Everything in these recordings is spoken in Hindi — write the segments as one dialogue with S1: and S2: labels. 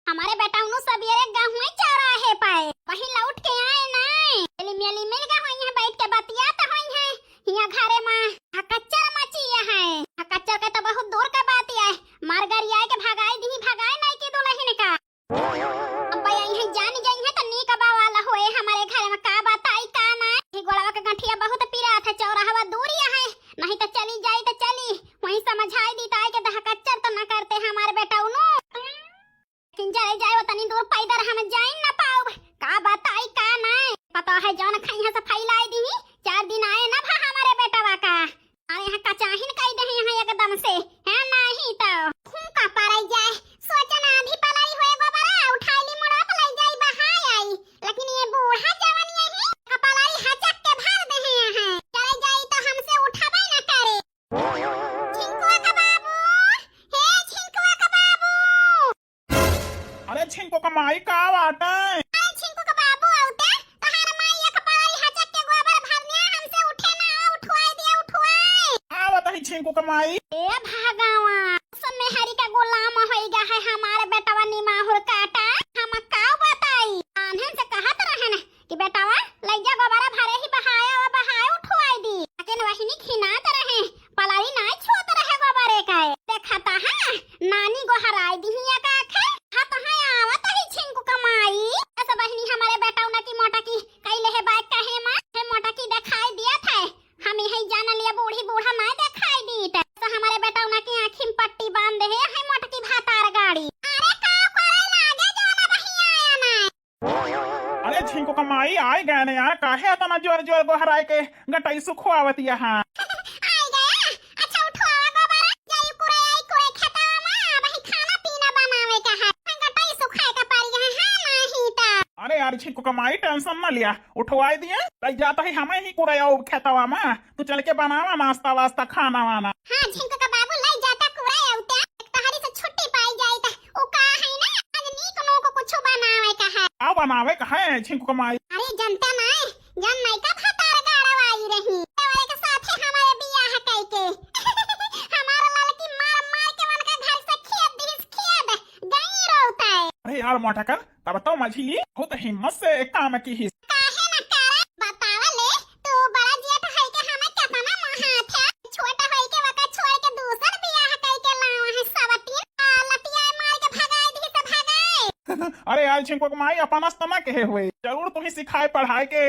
S1: हमारे बेटा उनु सवेरे गहुए चौराहे पाए वहीं लौट के आए नहीं एली मेली मिल गए होई है बैठ के बतिया त होई है हिया घरे में हकच्चर मचिया है हकच्चर के तो बहुत दूर का बात है मार गरिया के भगाई दी भगाई नहीं की दुल्हन का अब यही है जान गई है त नी का वाला होए हमारे घर में का बताई का ना ही गोड़वा के गठिया बहुत पीरा था चौराहा दूरिया है नहीं तो चली जाई तो चली वहीं समझाई दी ताई के हकच्चर तो न करते हमारे बेटा उनु जाए जाए तनी दूर पैदल हम जाई ना पाओ का बताई का नहीं पता है जौन खइया से फैलाई दी 4 दिन आए ना भा हमारे बेटवा का अरे यहाँ कचाहिन कई दे यहाँ एकदम से है नहीं तो खूं का पड़ाई जाए सोचना आधी पलाई होए गोबरा उठाईली मुड़ा पलाई जाई बहाई आई लेकिन ये बूढ़ा जवान यही कपलाई हचक के भर दे हैं यहाँ चले जाई तो हमसे उठावे ना करे छिंकुआ का बाबू हे छिंकुआ का बाबू
S2: अरे छिंको का माई का बात है
S1: छिंकू का बाबू आउते तहार माई एक पड़ाई हचक के गोबर भरनिया हमसे उठे ना उठवाई दिया उठवाई
S2: आ बताई छिंको का माई
S1: ए भागावा सब में हरी का गुलाम होइगा है हमारे बेटावा निमाहुर काटा हम का बताई आनहन से कहत रहन कि बेटावा ले जा गोबरा भरे ही बहाए उठवाई दी लेकिन वहिनी खिनात रहे पलाई ना छोत रहे गोबरे का देखता है नानी गो हराई दिहिया का आखे हां तो है आवत ही छिंकू कमाई ऐसा बहिनी हमारे बेटा उना की मोटा की कई ले है बाइक कहे मां है मोटा की दिखाई दिया था हम ही जान लिया बूढ़ी बूढ़ा ना दिखाई दी तो हमारे बेटा उना की आंखी में पट्टी बांध दे है मोटा की भातार गाड़ी अरे का करे लागे जाना बहिया आया ना
S2: अरे छिंको का माई आए गए ने यार काहे इतना जोर जोर को हराए के गटाई सुखवावत यहाँ
S1: आई गया अच्छा उठवावा गोबरा जाई कुरे आई कुरे खेतवा में वही खाना पीना बनावे का है गटाई सुखाए का पारी है नहीं तो
S2: अरे यार छिंको का माई टेंशन न लिया उठवाई दिए तई जाता ही हमें ही कुराया खेतवा में तू चल के बनावा नाश्ता वास्ता खाना वाना
S1: हां झिंको का बाबू ले जाता कुरे आउते तहारी से छुट्टी पाई जाई त ओ का है ना आज नीक नो को कुछ बनावे का है
S2: आ बनावे का है छिंको का माई
S1: अरे जनता नहीं जन नहीं का भातार गाड़ा आई रही वाले के साथ हमारे बियाह कई के हमारा लाल की मार मार के मन का घर से खेत गई रोता है
S2: अरे यार मोटा कर तब तो मछली बहुत हिम्मत से काम की ही
S1: काहे न करे बतावा ले तू बड़ा जेठ है के हमें कितना महात है छोटा है के वका छोड़ के दूसर बियाह कई के लावा है सवती लटिया मार के भगाई दी तो भगाए
S2: अरे यार छिंको का माई अपन तना कहे हुए जरूर तुम्हें सिखाए पढ़ाई के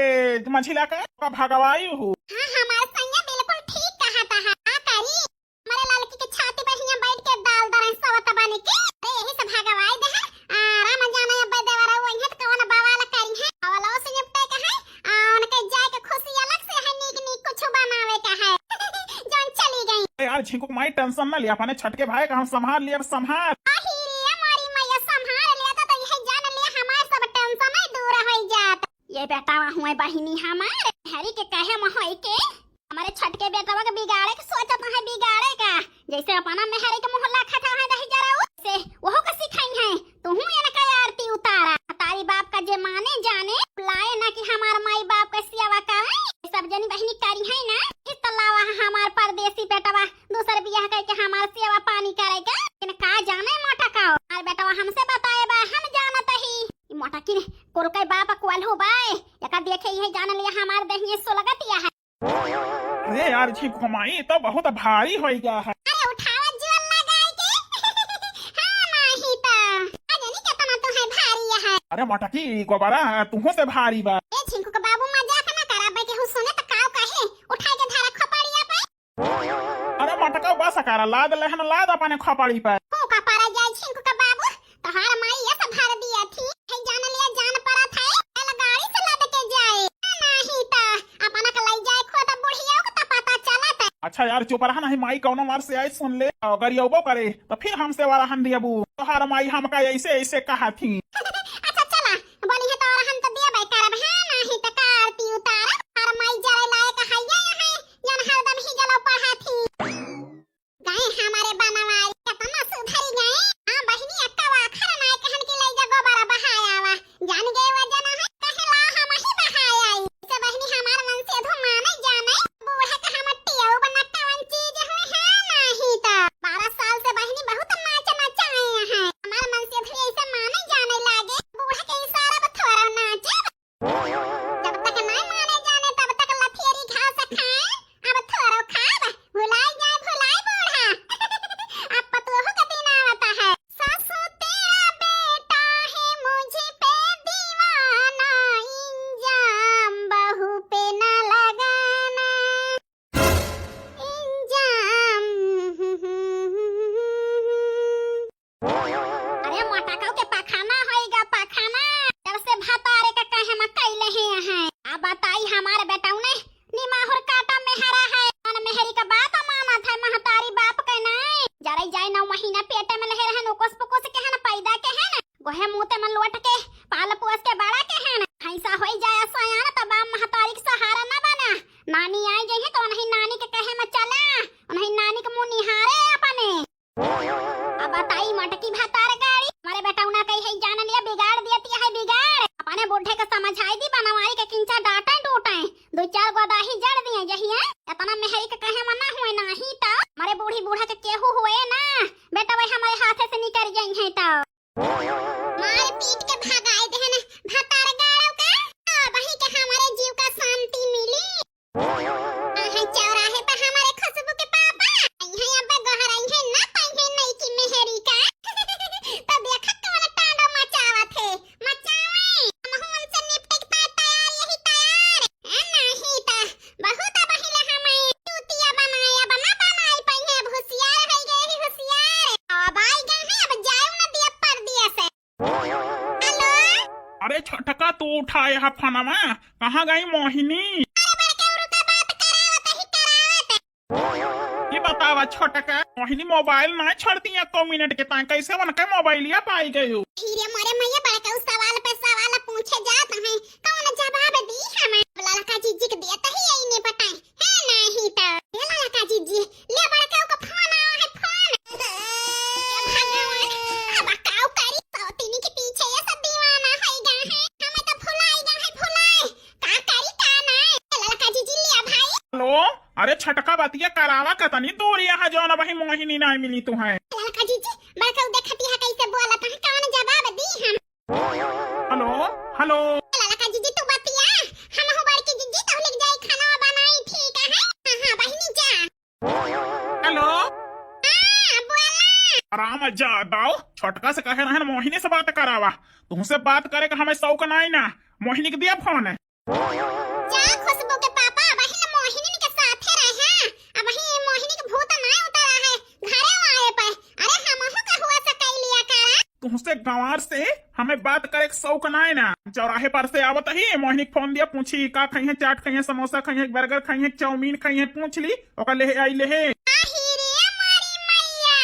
S2: मछली का भगवाई हो
S1: हां हमारे संगे बिल्कुल ठीक कहा था हां करी हमारे लड़की के छाती पे हिया बैठ के दाल दरन सवत बने के अरे यही से भगवाई दे आराम जाना अब देवरा वही है कौन बवाल करी है अवलो से निपटे के है उनके जाए के खुशी अलग से है नीक नीक कुछ बनावे का है जान चली गई
S2: अरे यार छिंको का माई टेंशन न लिया अपने छटके भाई का हम संभाल लिए संभाल
S1: आहिरे हमारी मैया संभाल लिया तो यही जान लिया हमार सब टेंशन ही दूर हो जात ये बेटा हुए बहिनी हमार हरी के कहे म होई के हमारे छटके बेटवा के बिगाड़े के सोचत है बिगाड़े का जैसे अपना मेहरे के मोहल्ला खाता है दही जरा से वहो का सिखाई है तू ये न का आरती उतारा तारी बाप का जे माने जाने लाए ना कि हमार माई बाप का सेवा करे सब जनी बहिनी करी है ना इस तलावा हमार परदेसी बेटवा दूसर बियाह करके हमार सेवा पानी करेगा लेकिन का जाने मोटा का और बेटवा हमसे बताए बा हम जानत ही मोटा की कोल के बाप कोल हो बाय एका देखे ही जान लिया हमार दहिए सोलगतिया है
S2: अरे यार छिंको का माई तो बहुत भारी हो गया है
S1: अरे उठावा जोल लगाई के हां नहीं तो अरे नहीं कितना तो है भारी है
S2: अरे मोटा की गोबरा तुहो से भारी बा
S1: ए छिंकू का बाबू मजाक ना करा बे के हु सुने तो काव कहे उठाई के धारा खपड़िया पे
S2: अरे मोटा का बस करा लाद लहन लाद अपने खपड़ी पर
S1: को का पारा जाय छिंकू का बाबू तहार माई ये सब भर दिया थी है जान लिया जान पड़ा था एला गाड़ी से लाद के जाए नहीं तो अपना का लई जाए खो तो बुढ़िया को तो पता चला था
S2: अच्छा यार चुप रहा नहीं माई कौनो मार से आई सुन ले अगर ये करे तो फिर हमसे वाला हन दियाबू तोहार माई हमका ऐसे ऐसे कहा थी
S1: अच्छा चला बोली है तो और हम तो दिया भाई करब है नहीं तो का आरती उतार हर माई जरे लाए का है ये जन हरदम ही जलो पढ़ा थी गए हमारे बनवारी कितना सुधरी गए हां बहिनी अक्का वाखर ना कहन के ले जा गोबरा बहाया वा जान गए वजन है कहला हम ही बहाया से बहिनी हमार मन से धो माने जाने बूढ़ा का हम टियो बनता वन चीज है नहीं तो 12 साल से बहिनी बहुत नाच नचाए हैं हमार मन से भी ऐसे माने वहे मुते मन लोट के पाल पोस के बड़ा के हैं ऐसा होई जाए सयान तब महतारी के सहारा ना बना नानी आई जही तो नहीं नानी के कहे में चला नहीं नानी के मुंह निहारे अपने अब बताई मटकी भातार गाड़ी हमारे बेटा उना कही है जान लिया बिगाड़ देती है बिगाड़ अपने बुढ़े के समझाई दी बनवाई के किंचा डाटा टूटे दो चार गोदाही जड़ दिए जहिया इतना मेहरी के कहे मना हुए नहीं तो हमारे बूढ़ी बूढ़ा के केहू हुए ना बेटा वही हमारे हाथे से निकल जाई है तो मार पीट के भगाए देन भातार गाड़ो का वही के हमारे जीव का शांति मिली आहे चौराहे पर हमारे खुशबू के पापा यहां अब गहराई है ना पाई नहीं की मेहरी का तो देखा कौन टांडो मचावा थे मचावे हम उनसे निपटे के तैयार यही तैयार है नहीं ता बहुत बहिले हमें चूतिया बनाया बना बनाई पई है होशियार है गई होशियार अब आई गए हैं अब जाओ ना दिया पर दिया से हेलो
S2: अरे छटका तू उठाए हा फनमा कहाँ गई मोहिनी ये बतावा छटका मोहिनी मोबाइल ना छोड़ दिया 1 मिनट के ता कैसे बन के मोबाइलिया पाई गई हो
S1: धीरे मोरे मैया बड़का उस सवाल पे सवाल पूछे जात है कौन जवाब दी हमें लड़का जीजी के दिया तही यही ने बताई है नहीं तो ये लड़का जीजी ले बड़का को फोन आवा है फोन भगवान अब काऊ करी सौतीनी के पीछे ये सब दीवाना है गा है हमें तो भुलाई गा है भुलाई का करी का ना लड़का जीजी लिया भाई
S2: हेलो अरे छटका बतिया करावा कतनी दूर यहाँ जो ना वही मोहिनी ना मिली तू है
S1: लड़का जीजी बड़का देखती है कैसे बोला तो कौन जवाब दी हम
S2: हेलो हेलो
S1: लड़का जीजी तू बतिया हम हो बड़की जीजी तो लेके जाई खाना बनाई ठीक है हां बहिनी जा
S2: हेलो
S1: हां बोला
S2: आराम जा दाओ छटका से कहे रहन मोहिनी से बात करावा तुमसे बात करे का हमें शौक नहीं ना मोहिनी के दिया फोन है
S1: जा खुशबू के पापा बहिन मोहिनी के साथे रहे अब वही मोहिनी के भूत ना उतरा है घरे आए पे अरे हमहु का हुआ सकई लिया करा
S2: तुमसे गंवार से हमें बात करे के शौक नहीं ना चौराहे पर से आवत ही मोहिनी के फोन दिया पूछी का खाई है चाट खाई है समोसा खाई है बर्गर खाई है चाउमीन खाई है पूछ ली ओका ले आई ले
S1: आहिरे मारी मैया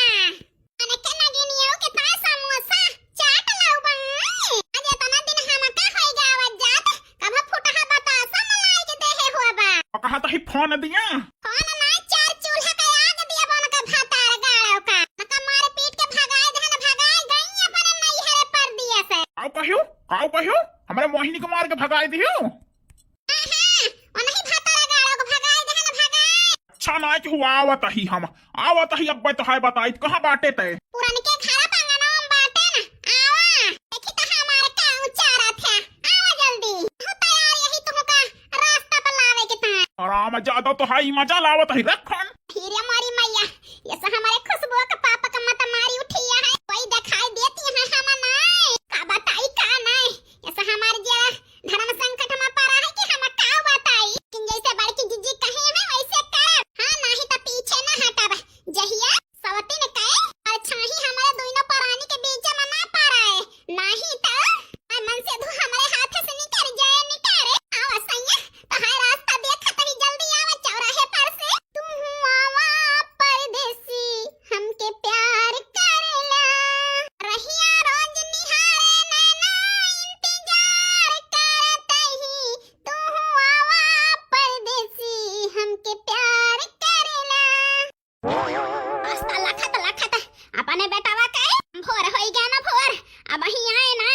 S1: अने के नगिनियो के ता समोसा चाट लाऊ बंगाई अजे तना दिन हम का होई गावत जात कब फुटहा बतासा मलाई के देहे हुआ बा
S2: कहा तो ही फोन दिया
S1: कौन ना चार चूल्हा का आग दिया बन का भातार गाड़ो का नका मारे पीट के भगाए देन भगाए गई अपने नहीं हरे पर दिया से
S2: काऊ कहियो हमारे मोहिनी को मार के भगाई दियो
S1: हां नहीं भातार गाड़ो को भगाए देन भगाए
S2: अच्छा ना कि हुआ आवत ही अब तो है बताई कहाँ बाटे ते
S1: पुरान के खारा पांगनाम बाटे ना आवा देखी तो हमारे का उचारा था आवा जल्दी हो तैयार यही तुमका रास्ता पर लावे के ता
S2: आराम ज्यादा तो हाई मजा लावत ही रखन
S1: फिर हमारी मैया ये सब हमारे खुशबू का पापा का मत मारी उठिया है कोई दिखाई देती है हम नहीं का बताई का नहीं ये सब हमारे जरा धर्म संकट में पड़ा है कि हम का बताई कि जैसे बड़की जीजी कहे है वैसे कर हां नहीं तो पीछे ना हटब जहिया सवती ने कहे अच्छा ही हमारे दोनों प्राणी के बीच में ना पड़ा है नहीं तो मन से धू हमारे हाथ से निकल जाए निकारे आवा सैया तो हाय रास्ता देख तभी जल्दी आवा चौराहे पर से तू आवा परदेसी हमके प्यार करेला रहिया रोज निहारे नैना इंतजार करते ही तू आवा परदेसी हमके प्यार करेला रास्ता लखत अपने बेटावा कहे भोर होई गया ना भोर अब ही आए ना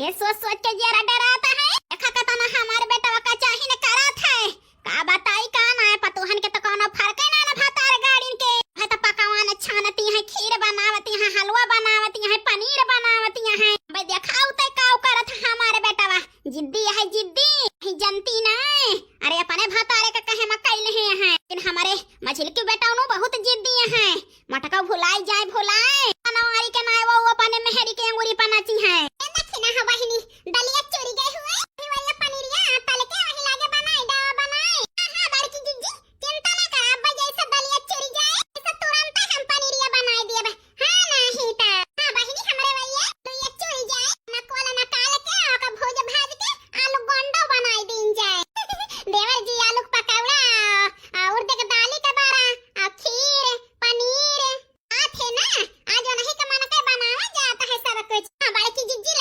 S1: ये सोच के जरा डराता है देखा कता ना हमारे बेटावा का चाही ने करत है का बताई का ना पतोहन के तो कोनो फर्क ना ना भातार गाड़ीन के है तो पकावान छानती है खीर बनावती है हलवा बनावती है पनीर बनावती है भाई देखाओ ते काऊ करत हमारे बेटावा जिद्दी है जिद्दी ही जनती ना अरे अपने भातारे का कहे मकई नहीं है लेकिन हमारे मछली के बेटा नो बहुत जिद्दी है मटका भुलाई जाए भुलाए अनवारी के नाय वो अपने मेहरी के अंगूरी पनाची है देखी ना बहिनी दलिया चोरी गई हुए वाला पनीरिया तल के वही लागे बनाई डा बनाई हां बड़की जीजी चिंता ना कर अब जैसे दलिया चोरी जाए ऐसा तुरंत हम पनीरिया बनाई दिए हां नहीं ता हां बहिनी हमरे भैया दलिया चोरी जाए ना कोला ना काल के ओका भोज भाज के आलू गोंडा बनाई दिन जाए देवर जी आलू पकौड़ा और देख दाली का बारा खीर पनीर आथे ना आज नहीं के मन के बनावा जाता है सब कुछ हां बड़की जीजी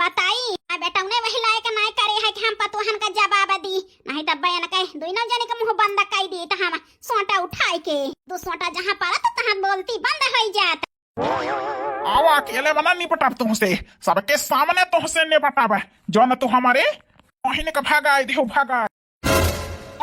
S1: बताई आ बेटा उन्हें वही लायक नहीं करे है कि हम पतोहन का जवाब दी नहीं तब बयान कह दोनों जने का मुंह बंद कर दी तो हम सोटा उठाई के दो सोटा जहां पारा तो तहां बोलती बंद हो जात।
S2: आओ अकेले बना निपटाब तुमसे सबके सामने तुमसे निपटाब जो न तू हमारे मोहिनी का भागा दे भागा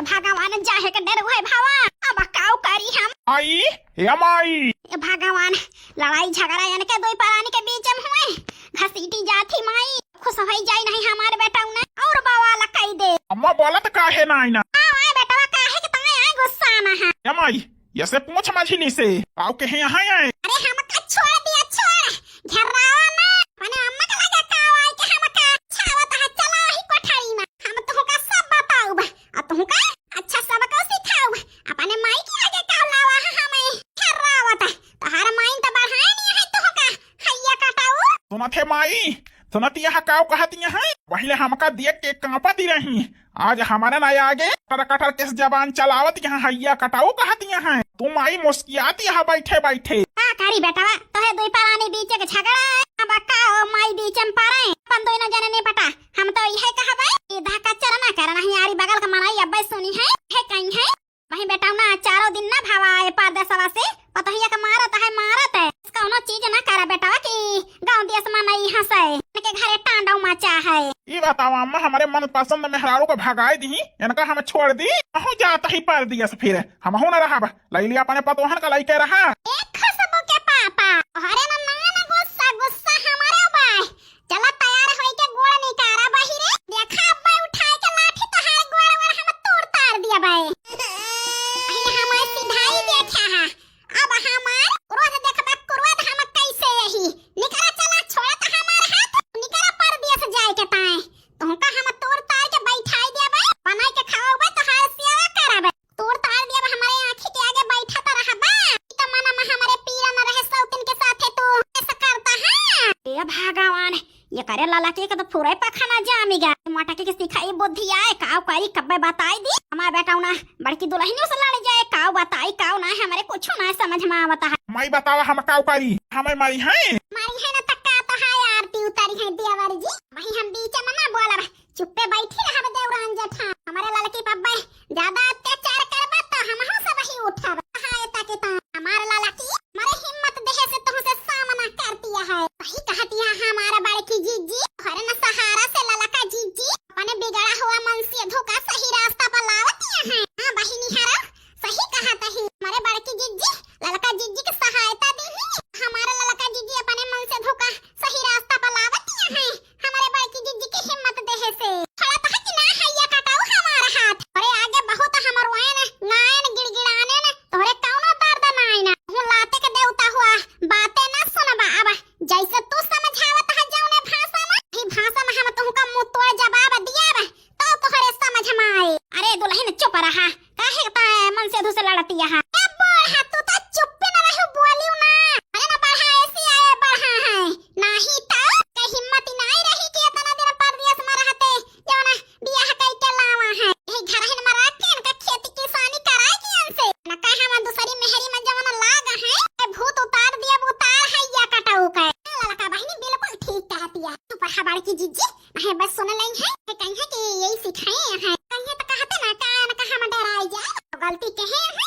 S1: भगवान जाहे के डर हुए भावा अब काऊ करी हम
S2: आई या माई
S1: भगवान लड़ाई झगड़ा यानी के दो परानी के बीच में हुए घसीटी जाती माई खुश हो जाई नहीं हमारे बेटा ने और बावा लकाई दे
S2: अम्मा बोलत काहे ना आईना
S1: आए बेटा काहे के तंगे आए गुस्सा ना है
S2: या माई ऐसे पूछ मछली से आओ के यहाँ आए
S1: अरे हम का छोड़ दिया छोड़ घेरावा ना माने अम्मा का लगा काऊ आई के हम का छावत है चला ही कोठारी में हम तो का सब बताऊ बा आ तू का अच्छा सबक सिखाऊ अपने माई के आगे काऊ लावा हमें घेरावत तोहार माई तो बढ़ाए नहीं है तू का हैया कटाऊ
S2: सुना थे माई सुनती यहाँ काव कहती है पहले हमका देख के कांपती रही आज हमारे ना आगे कटर किस जबान चलावत यहाँ हैया कटाऊ कहती है तुम आई मुस्कियाती यहाँ बैठे बैठे
S1: कारी बेटा तो है दो परानी बीच के झगड़ा अब का माई बीच में पारे अपन दोनों जने नहीं पटा हम तो यही कहबे ये धक्का चरना करना है यारी बगल का मनाई अब्बे सुनी है कहीं है वही बेटा ना चारों दिन ना भावा है परदेसवा से पता ही का मारत है इसका उनो चीज ना करा बेटा कि गांव देश में नहीं हंसे के घरे टांडव मचा है
S2: ये बताओ अम्मा हमारे मन पसंद मेहरारू को भगाए दी इनका हम छोड़ दी अहू जाता ही पर दिया से फिर हम हो न रहा लई लिया अपने पतोहन का लई के रहा
S1: एक खुशबू के पापा अरे ना गुस्सा गुस्सा हमारे बाय चला तैयार होई के गोड़ निकारा बहिरे देखा अब्बा उठाए के लाठी तो हाय गोड़ हम तोड़ तार दिया बाय हमारे सिधाई देखा है अब हमार रोज देखबा कुरवा हम कैसे यही निकला चला छोड़ा तो हमार हाथ निकला पर दिया से जाए के ताए तुमका हम तोड़ तार के बैठाई देबे बनाई के खाओबे तो हार सेवा करबे तोड़ तार दिया हमारे आंखी के आगे बैठा तो रहबा तो मना में हमारे पीरा न रहे सौतिन के साथे तू ऐसा करता है ये भगवान ये करे लाला के तो पूरा पखाना जामीगा माटा के सिखाई बुद्धि आए काव करी कब्बे बताई दी हमारा बेटा ना बड़की दुल्हनियों से लड़ जाए काव बताई काव ना हमारे कुछ ना समझ में आवता है
S2: माई बतावा हम काव करी हमें मारी है
S1: ना तक्का तो है आरती उतारी है देवारी जी वही हम बीच में ना बोला चुप्पे बैठी रहा देवरान जेठा हमारे लड़की पब्बे ज्यादा अत्याचार करबा तो हम हो सब ही उठाब हाय ताके ता हमारे लाला की हमारे हिम्मत देहे से तुमसे सामना करती है वही कहती है हमारा बड़की जीजी हरे न सहारा से लाला का जीजी अपने बिगड़ा हुआ मन से धोखा सही रास्ता पर लावती है हां बहिनी हरा सही कहता है हमारे बड़की जीजी लाला का जीजी की सहायता दी हमारे लाला का जीजी अपने मन से धोखा सही रास्ता पर लावती है हमारे बड़की जीजी की हिम्मत देहे से खड़ा तो है कि ना हैया कटाऊ हमारा हाथ अरे आगे बहुत हमर वायन नायन गिड़गिड़ाने ने तोरे कौनो दर्द नाई ना हूं लाते के देवता हुआ बातें ना सुनबा अब जैसे तू समझावत है जौने भाषा में ही भाषा में हम तुमका मुंह तोड़ जवाब दिया तो तोहरे समझ में आए अरे दुल्हन चुप रहा काहे ता मन से धुसे लड़ती है ए बोल तू तो चुप न रहो बोलियो ना अरे ना बढ़ा ऐसी आए बढ़ा है नाही ता के हिम्मत नहीं रही कि इतना दिन परदेश में रहते जौना बियाह कई के लावा है यही घर है मरा के इनका खेती किसानी कराए के इनसे ना कहे हम दूसरी मेहरी में जौना लाग है ए भूत उतार दिया उतार है या कटाऊ का लड़का बहनी बिल्कुल ठीक कहती है तू पर हबाड़ की जीजी है बस सुन लें है कहीं है कि यही सिखाए हैं कहीं तो कहते ना कान का हम डराई जा गलती कहे है